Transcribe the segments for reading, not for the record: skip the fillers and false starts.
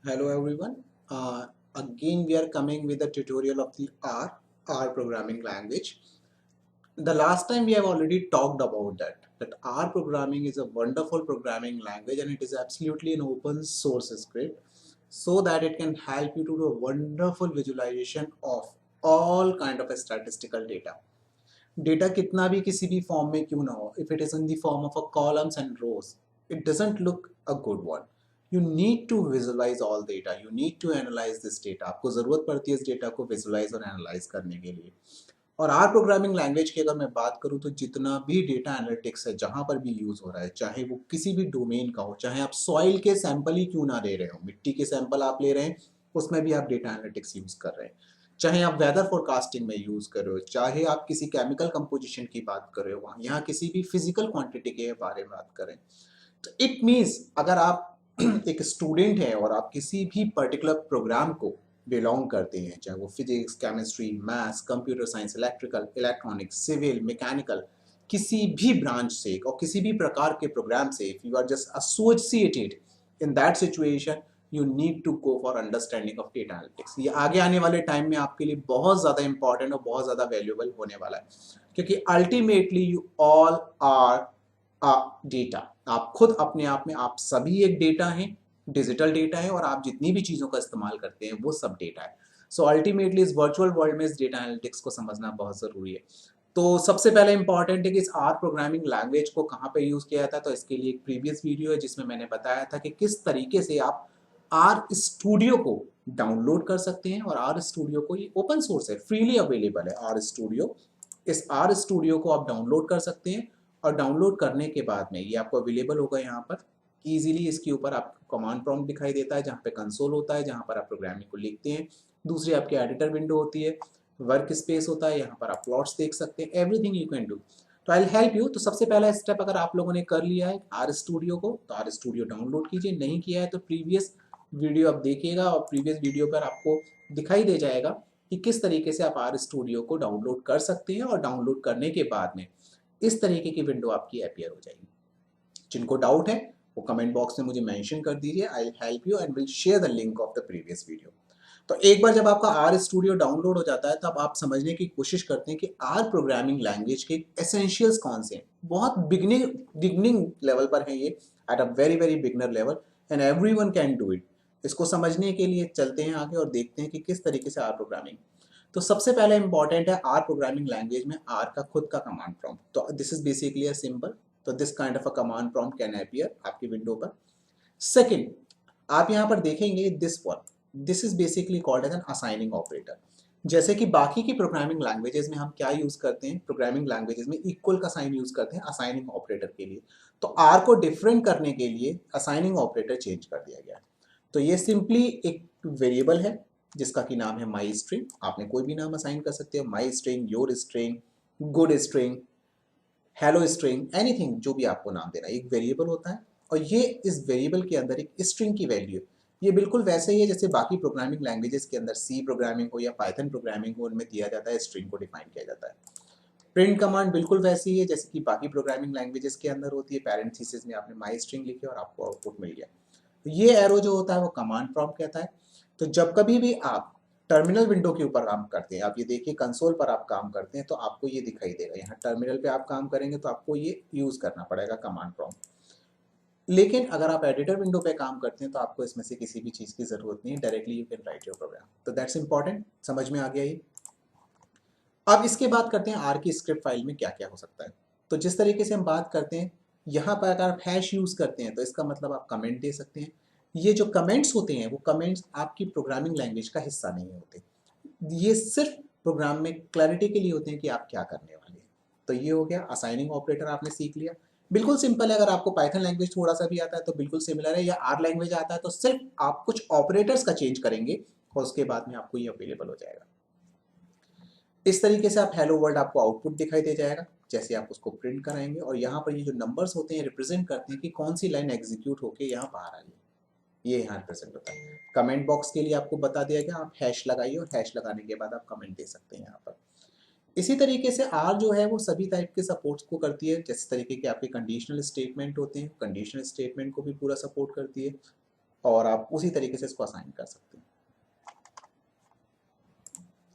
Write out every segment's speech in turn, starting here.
Hello everyone. Again, we are coming with a tutorial of the R programming language. The last time we have already talked about that R programming is a wonderful programming language and it is absolutely an open source script so that it can help you to do a wonderful visualization of all kind of statistical data. Data कितना भी किसी भी form में क्यों ना हो, if it is in the form of a columns and rows, it doesn't look a good one. You need to visualize all data. You need to analyze this data. आपको ज़रूरत पड़ती है इस डेटा को विजुलाइज और analyse करने के लिए. और आर प्रोग्रामिंग लैंग्वेज की अगर मैं बात करूं तो जितना भी डेटा एनालिटिक्स है जहां पर भी यूज हो रहा है, चाहे वो किसी भी डोमेन का हो, चाहे आप सॉइल के सैंपल ही क्यों ना ले रहे हो, मिट्टी के सैंपल आप ले रहे हैं उसमें भी आप डेटा एनालिटिक्स यूज कर रहे हैं, चाहे आप वेदर फोरकास्टिंग में यूज कर रहे हो, चाहे आप किसी केमिकल कंपोजिशन की बात कर रहे हो, यहाँ किसी भी फिजिकल क्वांटिटी के बारे में बात करें, तो इट मीन्स अगर आप एक स्टूडेंट हैं और आप किसी भी पर्टिकुलर प्रोग्राम को बिलोंग करते हैं, चाहे वो physics, chemistry, maths, computer science, electrical, electronics, civil, mechanical, किसी भी ब्रांच से और किसी भी प्रकार के प्रोग्राम से, if you are just associated in that situation, you need to go for understanding of data analytics. ये आगे आने वाले टाइम में आपके लिए बहुत ज़्यादा इंपॉर्टेंट और बहुत ज़्यादा वैल्यूएबल होने वाला है, क्योंकि ultimately you all are data. आप खुद अपने आप में आप सभी एक डेटा हैं, डिजिटल डेटा है, और आप जितनी भी चीज़ों का इस्तेमाल करते हैं वो सब डेटा है. सो अल्टीमेटली इस वर्चुअल वर्ल्ड में इस डेटा एनालिटिक्स को समझना बहुत ज़रूरी है. तो सबसे पहले इंपॉर्टेंट है कि इस आर प्रोग्रामिंग लैंग्वेज को कहाँ पे यूज़ किया जाता है. तो इसके लिए एक प्रीवियस वीडियो है जिसमें मैंने बताया था कि किस तरीके से आप आर स्टूडियो को डाउनलोड कर सकते हैं. और आर स्टूडियो को, ये ओपन सोर्स है, फ्रीली अवेलेबल है आर स्टूडियो. इस आर स्टूडियो को आप डाउनलोड कर सकते हैं और डाउनलोड करने के बाद में ये आपको अवेलेबल होगा यहाँ पर ईजिली. इसके ऊपर आपको कमांड प्रॉम्प्ट दिखाई देता है जहाँ पे कंसोल होता है, जहाँ पर आप प्रोग्रामिंग को लिखते हैं. दूसरी आपकी एडिटर विंडो होती है, वर्क स्पेस होता है, यहाँ पर आप प्लॉट्स देख सकते हैं, एवरीथिंग यू कैन डू. तो आई हेल्प यू. तो सबसे पहला स्टेप, अगर आप लोगों ने कर लिया है आर स्टूडियो को, तो आर स्टूडियो डाउनलोड कीजिए. नहीं किया है तो प्रीवियस वीडियो आप देखिएगा और प्रीवियस वीडियो पर आपको दिखाई दे जाएगा कि किस तरीके से आप आर स्टूडियो को डाउनलोड कर सकते हैं. और डाउनलोड करने के बाद में इस तरीके की विंडो आपकी अपीयर हो जाएगी. जिनको डाउट है वो कमेंट बॉक्स में मुझे मेंशन कर दीजिए. I help you and will share the link of the previous video. तो एक बार जब आपका आर स्टूडियो डाउनलोड हो जाता है तब आप समझने की कोशिश करते हैं कि आर प्रोग्रामिंग लैंग्वेज के एसेंशियल्स कौन से हैं. बहुत बिगनिंग लेवल पर है ये, at a very very beginner level, and everyone can do it. इसको समझने के लिए चलते हैं आगे और देखते हैं कि किस तरीके से आर प्रोग्रामिंग. तो सबसे पहले इंपॉर्टेंट है आर प्रोग्रामिंग लैंग्वेज में आर का खुद का कमांड प्रॉम्प्ट. तो this is basically a simple. तो this kind of a command prompt can appear आपकी विंडो पर. सेकंड, आप यहाँ पर देखेंगे this one, this is basically called as an assigning operator. जैसे कि बाकी की प्रोग्रामिंग लैंग्वेजेस में हम क्या यूज करते हैं, प्रोग्रामिंग लैंग्वेजेस में इक्वल का साइन यूज करते हैं असाइनिंग ऑपरेटर के लिए. तो आर को डिफरेंट करने के लिए असाइनिंग ऑपरेटर चेंज कर दिया गया. तो ये सिंपली एक वेरिएबल है जिसका की नाम है माई स्ट्रिंग. आपने कोई भी नाम असाइन कर सकते हो, माई string, your string, good string, hello string, anything, जो भी आपको नाम देना. एक वेरिएबल होता है और ये इस वेरिएबल के अंदर एक स्ट्रिंग की वैल्यू. ये बिल्कुल वैसे ही है जैसे बाकी प्रोग्रामिंग लैंग्वेजेस के अंदर सी प्रोग्रामिंग हो या पाइथन प्रोग्रामिंग हो, उनमें दिया जाता है स्ट्रिंग को डिफाइन किया जाता है. प्रिंट कमांड बिल्कुल वैसी ही है जैसे कि बाकी प्रोग्रामिंग लैंग्वेजेस के अंदर होती है. पैरेंथेसिस में आपने माई स्ट्रिंग लिखी और आपको आउटपुट मिल गया. तो ये एरो जो होता है वो कमांड प्रॉम्प्ट कहता है. तो जब कभी भी आप टर्मिनल विंडो के ऊपर काम करते हैं, आप ये देखिए कंसोल पर आप काम करते हैं तो आपको ये दिखाई देगा. यहाँ टर्मिनल पे आप काम करेंगे तो आपको ये यूज करना पड़ेगा कमांड प्रॉम्प्ट. लेकिन अगर आप एडिटर विंडो पे काम करते हैं तो आपको इसमें से किसी भी चीज़ की जरूरत नहीं है, directly you can write your program. तो दैट्स इंपॉर्टेंट. समझ में आ गया ये. अब इसके बात करते हैं आर की स्क्रिप्ट फाइल में क्या क्या हो सकता है. तो जिस तरीके से हम बात करते हैं, यहाँ पर अगर आप हैश यूज करते हैं तो इसका मतलब आप कमेंट दे सकते हैं. ये जो कमेंट्स होते हैं वो कमेंट्स आपकी प्रोग्रामिंग लैंग्वेज का हिस्सा नहीं होते. ये सिर्फ प्रोग्राम में क्लैरिटी के लिए होते हैं कि आप क्या करने वाले हैं. तो ये हो गया असाइनिंग ऑपरेटर, आपने सीख लिया. बिल्कुल सिंपल है. अगर आपको पाइथन लैंग्वेज थोड़ा सा भी आता है तो बिल्कुल सिमिलर है, या आर लैंग्वेज आता है तो सिर्फ आप कुछ ऑपरेटर्स का चेंज करेंगे और उसके बाद में आपको ये अवेलेबल हो जाएगा. इस तरीके से आप हेलो वर्ल्ड, आपको आउटपुट दिखाई दे जाएगा जैसे आप उसको प्रिंट कराएंगे. और यहाँ पर ये जो नंबर्स होते हैं रिप्रेजेंट करते हैं कि कौन सी लाइन एग्जीक्यूट होकर यहाँ बाहर आई है. ये यहाँ रिप्रेजेंट होता है. कमेंट बॉक्स के लिए आपको बता दिया गया, आप हैश लगाइए और हैश लगाने के बाद आप कमेंट दे सकते हैं यहाँ पर. इसी तरीके से आर जो है वो सभी टाइप के सपोर्ट्स को करती है. जिस तरीके के आपके कंडीशनल स्टेटमेंट होते हैं, कंडीशनल स्टेटमेंट को भी पूरा सपोर्ट करती है. और आप उसी तरीके से इसको असाइन कर सकते हैं।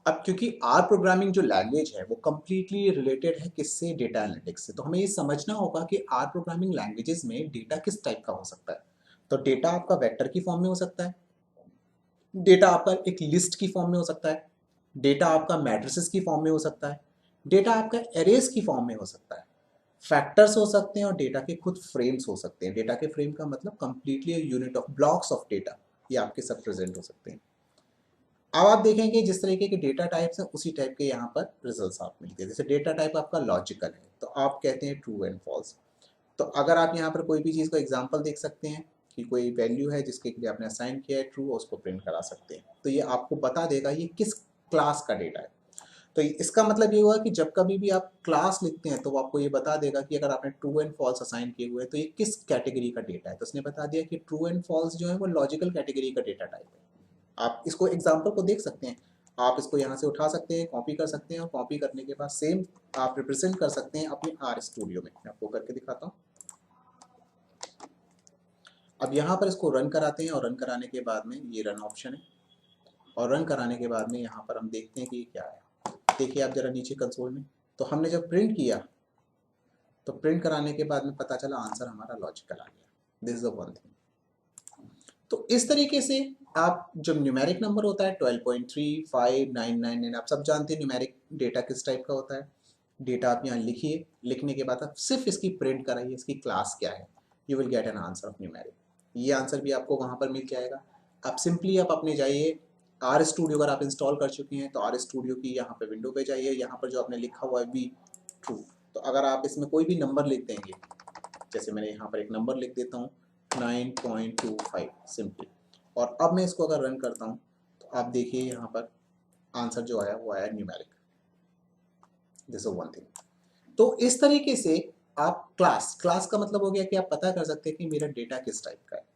अब क्योंकि आर प्रोग्रामिंग जो लैंग्वेज है वो कंप्लीटली रिलेटेड है किससे, डेटा एनालिटिक्स से, तो हमें ये समझना होगा कि आर प्रोग्रामिंग लैंग्वेजेस में डेटा किस टाइप का हो सकता है। तो डेटा आपका वेक्टर की फॉर्म में हो सकता है, डेटा आपका एक लिस्ट की फॉर्म में हो सकता है, डेटा आपका मैट्रिसेस की फॉर्म में हो सकता है, डेटा आपका एरेज की फॉर्म में हो सकता है, फैक्टर्स हो सकते हैं और डेटा के खुद फ्रेम्स हो सकते हैं। डेटा के फ्रेम का मतलब completely unit of blocks of data, ये आपके सब प्रेजेंट हो सकते हैं। अब आप देखेंगे जिस तरीके के डेटा टाइप्स हैं उसी टाइप के यहाँ पर रिजल्ट्स आप मिलते हैं। जैसे डेटा टाइप आपका लॉजिकल है तो आप कहते हैं ट्रू एंड फॉल्स। तो अगर आप यहाँ पर कोई भी चीज़ का एग्जांपल देख सकते हैं कि कोई वैल्यू है जिसके लिए आपने असाइन किया है ट्रू, और उसको प्रिंट करा सकते हैं, तो ये आपको बता देगा ये किस क्लास का डेटा है। तो इसका मतलब ये हुआ कि जब कभी भी आप क्लास लिखते हैं तो वो आपको ये बता देगा कि अगर आपने ट्रू एंड फॉल्स असाइन किए हुए हैं तो ये किस कैटेगरी का डेटा है। तो उसने बता दिया कि ट्रू एंड फॉल्स जो है वो लॉजिकल कैटेगरी का डेटा टाइप है। आप इसको एग्जाम्पल को देख सकते हैं, आप इसको यहाँ से उठा सकते हैं, कॉपी कर सकते हैं, और कॉपी करने के बाद सेम आप रिप्रेजेंट कर सकते हैं अपने आर स्टूडियो में। मैं आपको करके दिखाता हूँ। अब यहाँ पर इसको रन कराते हैं और रन कराने के बाद में ये रन ऑप्शन है, और रन कराने के बाद में यहाँ पर हम देखते हैं कि ये क्या है। देखिए आप जरा नीचे कंसोल में, तो हमने जब प्रिंट किया तो प्रिंट कराने के बाद में पता चला आंसर हमारा लॉजिकल आ गया। This is the one thing. तो इस तरीके से आप जब न्यूमेरिक नंबर होता है 12.3599, आप सब जानते हैं न्यूमेरिक डेटा किस टाइप का होता है। डेटा आप यहाँ लिखिए, लिखने के बाद आप सिर्फ इसकी प्रिंट कराइए, इसकी क्लास क्या है, you will get an answer of numeric. ये आंसर भी आपको वहाँ पर मिल जाएगा। आप सिंपली आप अपने जाइए आर स्टूडियो, अगर आप इंस्टॉल कर चुके हैं तो आर स्टूडियो की यहाँ पे विंडो पे जाइए, यहाँ पर जो आपने लिखा हुआ है वी ट्रू, तो अगर आप इसमें कोई भी नंबर लिख देंगे, जैसे मैंने यहाँ पर एक नंबर लिख देता हूँ 9.25 सिंपली, और अब मैं इसको अगर रन करता हूँ तो आप देखिए यहाँ पर आंसर जो आया वो आया numeric. This is one thing. तो इस तरीके से आप क्लास का मतलब हो गया कि आप पता कर सकते हैं कि मेरा डेटा किस टाइप का है।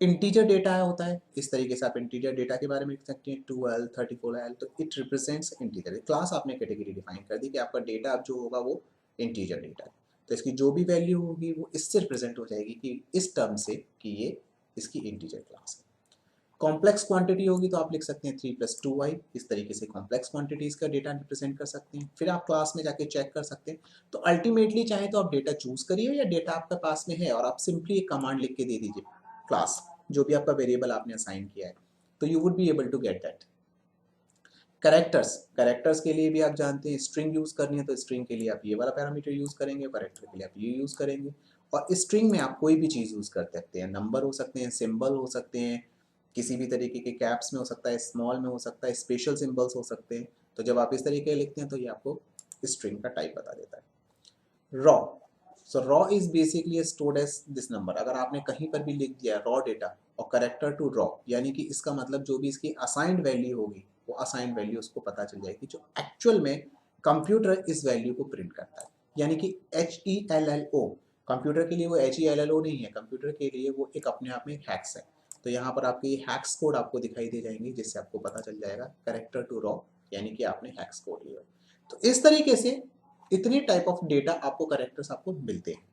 इंटीजर डेटा होता है, इस तरीके से आप इंटीजर डेटा के बारे में लिख सकते हैं 2L 34L, तो इट रिप्रेजेंट्स इंटीजर। क्लास आपने कैटेगरी डिफाइन कर दी कि आपका डेटा अब जो होगा वो इंटीजर डेटा है, तो इसकी जो भी वैल्यू होगी वो इससे रिप्रेजेंट हो जाएगी कि इस टर्म से कि ये इसकी इंटीजर क्लास है। कॉम्प्लेक्स क्वांटिटी होगी तो आप लिख सकते हैं 3+2i, इस तरीके से कॉम्प्लेक्स क्वांटिटीज का डेटा रिप्रेजेंट कर सकते हैं। फिर आप क्लास में जाके चेक कर सकते हैं। तो अल्टीमेटली चाहे तो आप डेटा चूज करिए या डेटा आपके पास में है और आप सिंपली एक कमांड लिख के दे दीजिए क्लास, जो भी आपका वेरिएबल आपने असाइन किया है, तो you would be able to get that. Characters के लिए भी आप जानते हैं स्ट्रिंग यूज करनी है तो स्ट्रिंग के लिए आप ये वाला पैरामीटर यूज करेंगे, कैरेक्टर के लिए आप ये यूज करेंगे। और स्ट्रिंग में आप कोई भी चीज यूज कर सकते हैं, नंबर हो सकते हैं, सिंबल हो सकते हैं, किसी भी तरीके के कैप्स में हो सकता है, स्मॉल में हो सकता है, स्पेशल सिंबल्स हो सकते हैं। तो जब आप इस तरीके लिखते हैं तो ये आपको स्ट्रिंग का टाइप बता देता है। Raw, so raw is basically stored as this number. अगर आपने कहीं पर भी लिख दिया रॉ डेटा और करेक्टर टू रॉ, यानी कि इसका मतलब जो भी इसकी असाइंड वैल्यू होगी वो असाइंड वैल्यू उसको पता चल जाएगी, जो एक्चुअल में कंप्यूटर इस वैल्यू को प्रिंट करता है। यानी कि HELLO, कंप्यूटर के लिए वो HELLO नहीं है, कंप्यूटर के लिए वो एक अपने आप में हैक्स है। तो यहाँ पर आपके ये हैक्स कोड आपको दिखाई दे जाएंगे जिससे आपको पता चल जाएगा करेक्टर टू रॉ, यानी कि आपने हैक्स कोड लिया। तो इस तरीके से इतने टाइप ऑफ डेटा आपको करेक्टर्स आपको मिलते हैं।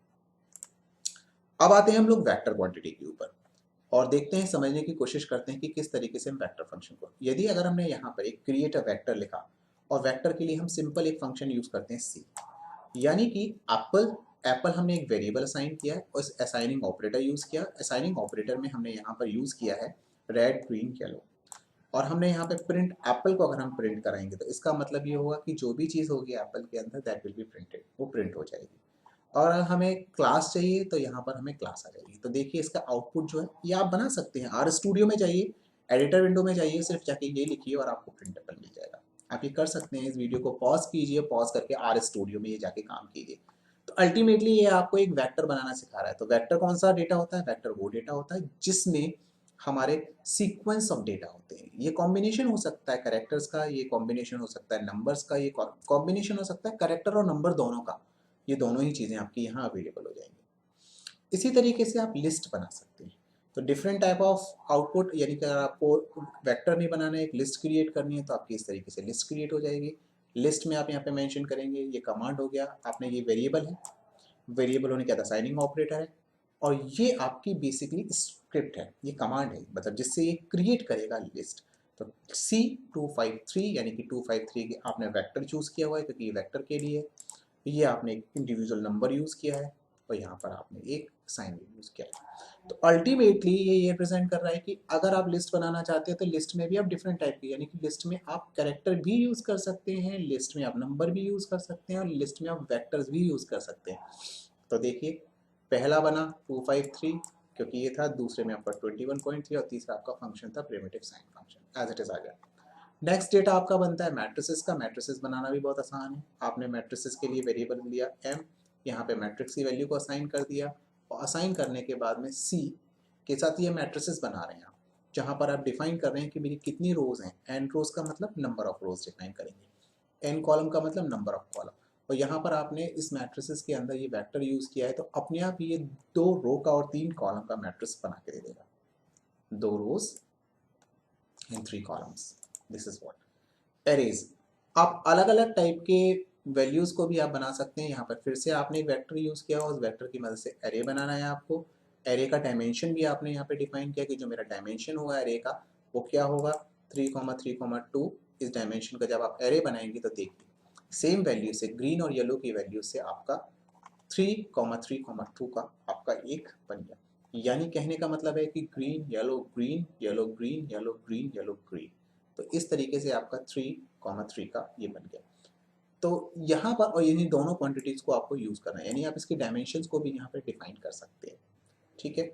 अब आते हैं हम लोग वेक्टर क्वांटिटी के ऊपर और देखते हैं, समझने की कोशिश करते हैं कि किस तरीके से हम वेक्टर फंक्शन को, यदि अगर हमने यहाँ पर एक क्रिएट अ वेक्टर लिखा और वेक्टर के लिए हम सिंपल एक फंक्शन यूज करते हैं सी, यानी कि एप्पल हमने एक वेरिएबल असाइन किया है और इस असाइनिंग ऑपरेटर यूज किया। असाइनिंग ऑपरेटर में हमने यहाँ पर यूज किया है रेड ग्रीन येलो, और हमने यहाँ पे प्रिंट एप्पल को अगर हम प्रिंट कराएंगे तो इसका मतलब ये होगा कि जो भी चीज़ होगी एप्पल के अंदर दैट विल बी प्रिंटेड, वो प्रिंट हो जाएगी। और अगर हमें क्लास चाहिए तो यहाँ पर हमें क्लास आ जाएगी। तो देखिए इसका आउटपुट जो है ये आप बना सकते हैं, आर स्टूडियो में जाइए, एडिटर विंडो में जाइए, सिर्फ जाके ये लिखिए और आपको प्रिंटेबल मिल जाएगा। आप ये कर सकते हैं, इस वीडियो को पॉज कीजिए, पॉज करके आर स्टूडियो में ये जाके काम कीजिए। तो अल्टीमेटली ये आपको एक वेक्टर बनाना सिखा रहा है। तो वेक्टर कौन सा डेटा होता है? वेक्टर वो डेटा होता है जिसमें हमारे सीक्वेंस ऑफ डेटा होते हैं। ये कॉम्बिनेशन हो सकता है कैरेक्टर्स का, ये कॉम्बिनेशन हो सकता है नंबर्स का, ये कॉम्बिनेशन हो सकता है कैरेक्टर और नंबर दोनों का। ये दोनों ही चीज़ें आपकी यहाँ अवेलेबल हो जाएंगी। इसी तरीके से आप लिस्ट बना सकते हैं। तो डिफरेंट टाइप ऑफ आउटपुट, यानी कि अगर आपको वेक्टर नहीं बनाना है, एक लिस्ट क्रिएट करनी है, तो आपकी इस तरीके से लिस्ट क्रिएट हो जाएगी। लिस्ट में आप यहाँ पे मेंशन करेंगे, ये कमांड हो गया, आपने ये वेरिएबल है, वेरिएबल होने के बाद असाइनिंग ऑपरेटर है, और ये आपकी बेसिकली स्क्रिप्ट है, ये कमांड है, मतलब जिससे ये क्रिएट करेगा लिस्ट। तो C253 यानी कि 253 के आपने वेक्टर चूज किया हुआ है क्योंकि ये वेक्टर के लिए है। ये आपने एक इंडिविजुअल नंबर यूज किया है और यहाँ पर आपने एक साइन यूज किया है। तो अल्टीमेटली ये रिप्रेजेंट कर रहा है कि अगर आप लिस्ट बनाना चाहते हो तो लिस्ट में भी आप डिफरेंट टाइप की, यानी कि लिस्ट में आप कैरेक्टर भी यूज कर सकते हैं, लिस्ट में आप नंबर भी यूज कर सकते हैं और लिस्ट में आप वेक्टर्स भी यूज कर सकते हैं। तो देखिए पहला बना 253 क्योंकि ये था, दूसरे में आपका 21.3 और तीसरा आपका फंक्शन था primitive sign function, as it is आ गया। नेक्स्ट डेटा आपका बनता है मैट्रिसेस का। मैट्रिसेस बनाना भी बहुत आसान है। आपने मैट्रिसेस के लिए वेरिएबल लिया m, यहाँ पे मैट्रिक्स की वैल्यू को असाइन कर दिया और असाइन करने के बाद में c के साथ ये मैट्रिसेस बना रहे हैं आप, जहाँ पर आप डिफाइन कर रहे हैं कि मेरी कितनी रोज हैं। n रोज का मतलब नंबर ऑफ रोज डिफाइन करेंगे, n कॉलम का मतलब नंबर ऑफ कॉलम। और यहाँ पर आपने इस मैट्रिसेस के अंदर ये वेक्टर यूज किया है तो अपने आप ये 2 रो का और 3 कॉलम का मैट्रिक्स बना के दे देगा, 2 rows and 3 columns. This is what arrays. आप अलग अलग टाइप के वैल्यूज को भी आप बना सकते हैं। यहाँ पर फिर से आपने एक वेक्टर यूज किया, उस वेक्टर की मदद से एरे बनाना है आपको। एरे का डायमेंशन भी आपने यहाँ पे डिफाइन किया कि जो मेरा डायमेंशन होगा एरे का वो क्या होगा, 3,3,2। इस डायमेंशन का जब आप एरे बनाएंगे तो देखिए सेम वैल्यू से, ग्रीन और येलो की वैल्यू से आपका 3,3,2 का आपका एक बन गया। यानी कहने का मतलब है कि green yellow green yellow green yellow green yellow green. तो इस तरीके से आपका 3,3 का ये बन गया। तो यहाँ पर और इन्हीं दोनों क्वांटिटीज को आपको यूज करना है, यानी आप इसकी डायमेंशंस को भी यहाँ पे डिफाइन कर सकते हैं। ठीक है।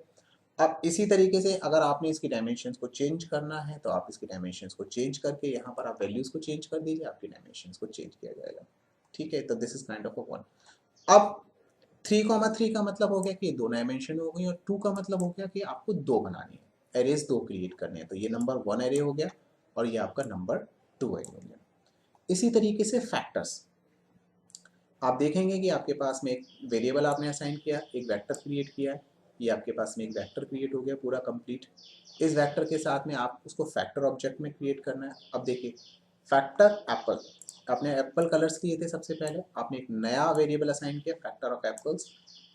अब इसी तरीके से अगर आपने इसकी डायमेंशंस को चेंज करना है तो आप इसकी डायमेंशंस को चेंज करके यहाँ पर आप वैल्यूज को चेंज कर दीजिए, आपकी डायमेंशंस को चेंज किया जाएगा। ठीक है। तो this is kind of a one. अब 3,3 का मतलब हो गया कि 2 डायमेंशन हो गई और 2 का मतलब हो गया कि आपको 2 बनानी है, एरेज 2 क्रिएट करने हैं। तो ये नंबर 1 एरे हो गया और ये आपका नंबर 2 एरे हो गया। इसी तरीके से फैक्टर्स आप देखेंगे कि आपके पास में एक वेरिएबल आपने असाइन किया, एक वेक्टर क्रिएट किया है, ये आपके पास में एक वेक्टर क्रिएट हो गया पूरा कंप्लीट। इस वेक्टर के साथ में आप उसको फैक्टर ऑब्जेक्ट में क्रिएट करना है। अब देखिए फैक्टर एप्पल, आपने एप्पल कलर्स किए थे सबसे पहले, आपने एक नया वेरिएबल असाइन किया फैक्टर ऑफ एप्पल्स,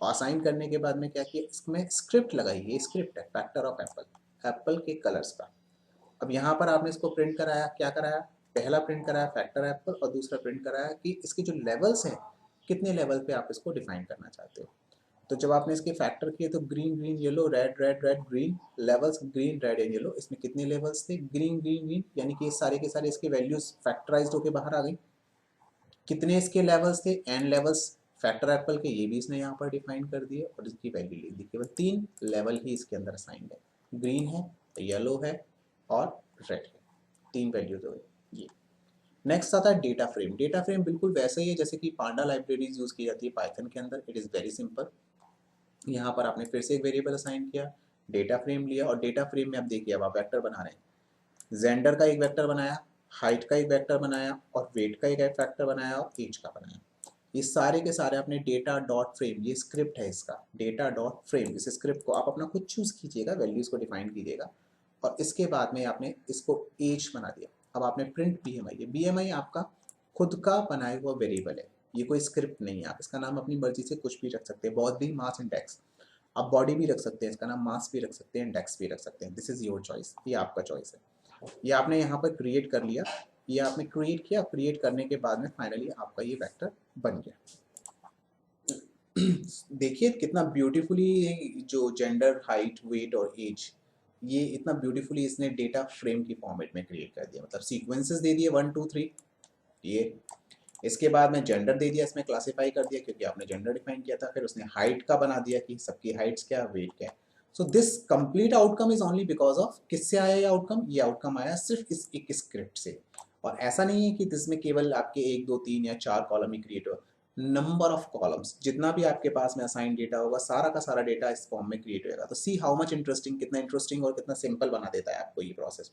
और असाइन करने के बाद में क्या किया, इसमें स्क्रिप्ट लगाई, ये स्क्रिप्ट है फैक्टर ऑफ एप्पल, एप्पल के कलर्स का। अब यहाँ पर आपने इसको प्रिंट कराया, क्या कराया, पहला प्रिंट कराया फैक्टर एप्पल और दूसरा प्रिंट कराया कि इसके जो लेवल्स हैं कितने लेवल पे आप इसको डिफाइन करना चाहते हो। तो जब आपने इसके फैक्टर किए तो green green yellow red red red green, levels green red and yellow, इसमें कितने लेवल्स थे, ग्रीन ग्रीन ग्रीन, यानी कि सारे के सारे इसके वैल्यूज फैक्टराइज्ड होकर बाहर आ गई। कितने इसके लेवल्स थे, एन लेवल्स फैक्टर एप्पल के, ये भी इसने यहाँ पर डिफाइन कर दिए और इसकी वैल्यू लिख दी। केवल 3 लेवल ही इसके अंदर असाइंड है, ग्रीन है, येलो है और रेड है, 3 वैल्यू तो ये। नेक्स्ट आता है डेटा फ्रेम। डेटा फ्रेम बिल्कुल वैसे ही है जैसे कि पांडा लाइब्रेरीज यूज की जाती है पाइथन के अंदर। It is very simple. यहाँ पर आपने फिर से एक वेरिएबल असाइन किया, डेटा फ्रेम लिया और डेटा फ्रेम में आप देखिए अब आप वेक्टर बना रहे हैं। जेंडर का एक वेक्टर बनाया, हाइट का एक वेक्टर बनाया और वेट का एक वेक्टर बनाया और एज का बनाया। ये सारे के सारे आपने डेटा डॉट फ्रेम, ये स्क्रिप्ट है इसका, डेटा डॉट फ्रेम, इस स्क्रिप्ट को आप अपना खुद चूज कीजिएगा, वैल्यूज को डिफाइन कीजिएगा और इसके बाद में आपने इसको एज बना दिया। अब आपने प्रिंट BMI, BMI आपका खुद का बनाया हुआ वेरिएबल है, ये कोई स्क्रिप्ट नहीं है। आप इसका नाम अपनी मर्जी से कुछ भी रख सकते हैं, बॉडी मास इंडेक्स, आप बॉडी भी रख सकते हैं, इसका नाम मास भी रख सकते हैं, इंडेक्स भी रख सकते हैं। दिस इज योर चॉइस, ये आपका चॉइस है। ये आपने यहाँ पर क्रिएट कर लिया, ये आपने क्रिएट किया, क्रिएट करने के बाद में फाइनली आपका ये वेक्टर बन गया। देखिए कितना ब्यूटीफुली जो जेंडर, हाइट, वेट और एज, ये इतना ब्यूटीफुली इसने डेटा फ्रेम की फॉर्मेट में क्रिएट कर दिया, मतलब सीक्वेंसेस दे दिए 1 2 3 ये। इसके बाद में जेंडर दे दिया, इसमें क्लासीफाई कर दिया क्योंकि आपने जेंडर डिफाइन किया था। फिर उसने हाइट का बना दिया कि सबकी हाइट्स क्या, वेट क्या है। So this complete outcome is only because of, किससे आया ये आउटकम, ये आउटकम आया सिर्फ इस एक स्क्रिप्ट से। और ऐसा नहीं है कि इसमें केवल आपके 1 2 3 या 4 कॉलम ही क्रिएट हो, नंबर ऑफ कॉलम्स, जितना भी आपके पास में असाइन डेटा होगा सारा का सारा डेटा इस फॉर्म में क्रिएट होगा। तो सी हाउ मच इंटरेस्टिंग, कितना इंटरेस्टिंग और कितना सिंपल बना देता है आपको ये प्रोसेस।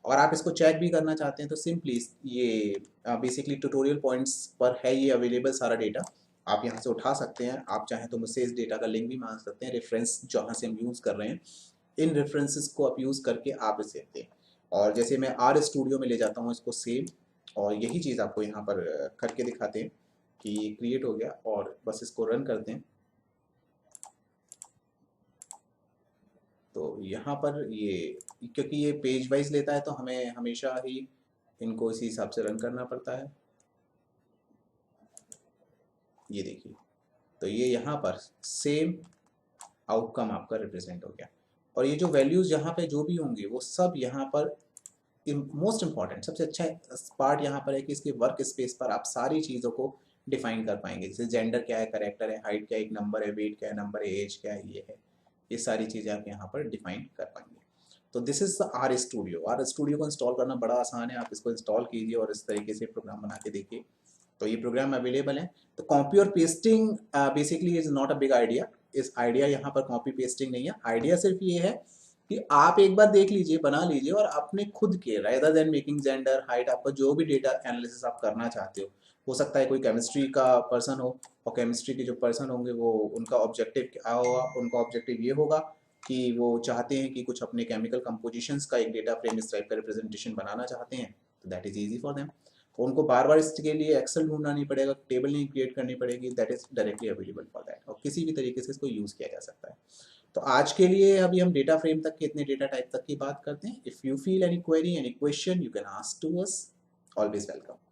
और आप इसको चेक भी करना चाहते हैं तो सिंपली ये बेसिकली ट्यूटोरियल पॉइंट्स पर है ये अवेलेबल सारा डेटा, आप यहाँ से उठा सकते हैं। आप चाहें तो मुझसे इस डेटा का लिंक भी मांग सकते हैं, रेफरेंस जहाँ से हम यूज़ कर रहे हैं, इन रेफरेंसेस को आप यूज़ करके आप इसे दें। और जैसे मैं आर स्टूडियो में ले जाता हूँ इसको सेव, और यही चीज़ आपको यहाँ पर करके दिखाते हैं कि क्रिएट हो गया और बस इसको रन करते हैं। तो यहाँ पर ये, क्योंकि ये पेज वाइज लेता है तो हमें हमेशा ही इनको इसी हिसाब से रन करना पड़ता है। ये देखिए, तो ये यहाँ पर सेम आउटकम आपका रिप्रेजेंट हो गया। और ये जो वैल्यूज़ यहाँ पे जो भी होंगे वो सब यहाँ पर मोस्ट इंपॉर्टेंट, सबसे अच्छा पार्ट यहाँ पर है कि इसके वर्क स्पेस पर आप सारी चीज़ों को डिफाइन कर पाएंगे। जैसे जेंडर क्या है, करेक्टर है, हाइट क्या है, एक नंबर है, वेट क्या है, नंबर है, एज क्या है, ये है, ये सारी चीज़ें आप यहाँ पर डिफाइन कर पाएंगे। तो this is R studio. R studio को इंस्टॉल करना बड़ा आसान है, आप इसको इंस्टॉल कीजिए और इस तरीके से प्रोग्राम बना के देखिए। तो ये प्रोग्राम अवेलेबल है। तो कॉपी और pasting basically is not a big idea. इस आइडिया यहाँ पर कॉपी पेस्टिंग नहीं है, आइडिया सिर्फ ये है कि आप एक बार देख लीजिए, बना लीजिए और अपने खुद के, rather then making gender, height, आपका जो भी डेटा एनालिसिस आप करना चाहते हो सकता है कोई केमिस्ट्री का पर्सन हो और केमिस्ट्री के जो पर्सन होंगे वो, उनका ऑब्जेक्टिव क्या होगा, उनका ऑब्जेक्टिव ये होगा कि वो चाहते हैं कि कुछ अपने केमिकल कंपोजिशंस का एक डेटा फ्रेम इस टाइप का रिप्रेजेंटेशन बनाना चाहते हैं, तो that is easy for them. तो उनको बार बार इसके लिए एक्सेल ढूंढना नहीं पड़ेगा, टेबल नहीं क्रिएट करनी पड़ेगी, that is directly available for that, और किसी भी तरीके से इसको यूज़ किया जा सकता है। तो आज के लिए अभी हम डेटा फ्रेम तक के, इतने डेटा टाइप तक की बात करते हैं। If you feel any query, any question, you can ask to us, always welcome.